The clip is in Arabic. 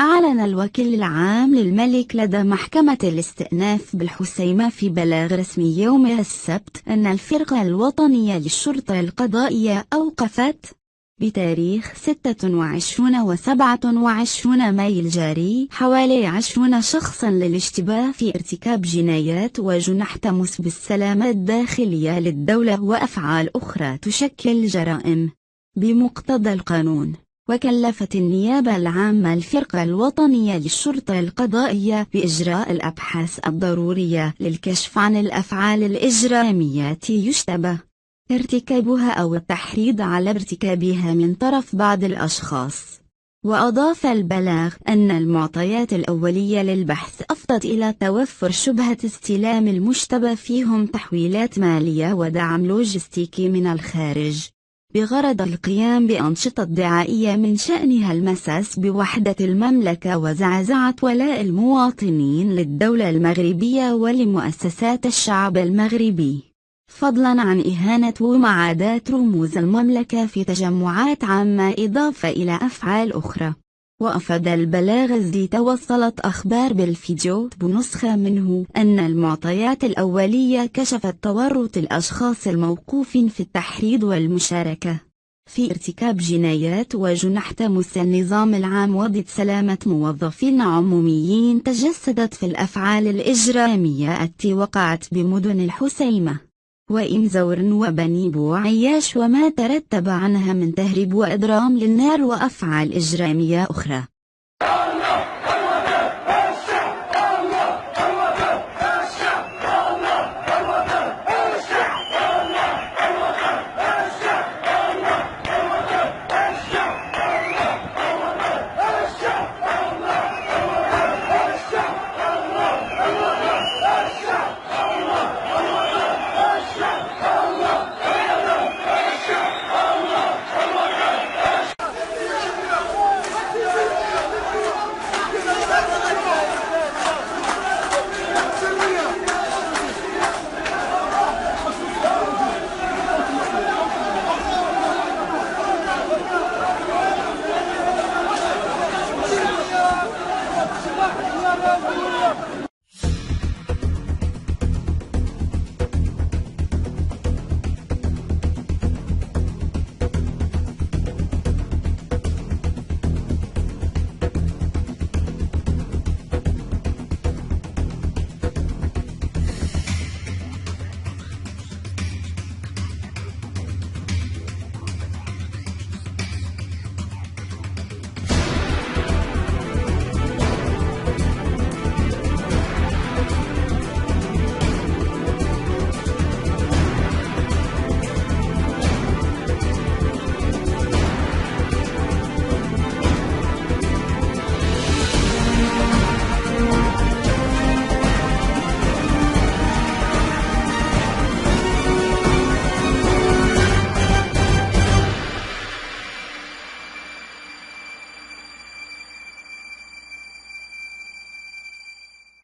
أعلن الوكيل العام للملك لدى محكمة الاستئناف بالحسيمة في بلاغ رسمي يوم السبت أن الفرقة الوطنية للشرطة القضائية أوقفت بتاريخ 26 و 27 مايو الجاري حوالي 20 شخصاً للاشتباه في ارتكاب جنايات وجنح تمس بالسلامة الداخلية للدولة وأفعال أخرى تشكل جرائم بمقتضى القانون. وكلفت النيابة العامة الفرقة الوطنية للشرطة القضائية بإجراء الأبحاث الضرورية للكشف عن الأفعال الإجرامية يشتبه ارتكابها أو التحريض على ارتكابها من طرف بعض الأشخاص. وأضاف البلاغ أن المعطيات الأولية للبحث أفضت إلى توفر شبهة استلام المشتبه فيهم تحويلات مالية ودعم لوجستيكي من الخارج بغرض القيام بأنشطة دعائية من شأنها المساس بوحدة المملكة وزعزعة ولاء المواطنين للدولة المغربية ولمؤسسات الشعب المغربي، فضلا عن إهانة ومعاداة رموز المملكة في تجمعات عامة إضافة إلى أفعال أخرى. وأفاد البلاغ الذي توصلت أخبار بالفيديو بنسخة منه أن المعطيات الأولية كشفت تورط الأشخاص الموقوفين في التحريض والمشاركة في ارتكاب جنايات وجنح تمس النظام العام وضد سلامة موظفين عموميين تجسدت في الأفعال الإجرامية التي وقعت بمدن الحسيمة وإنزور وبني بوعياش وما ترتب عنها من تهريب وإضرام للنار وأفعال إجرامية أخرى.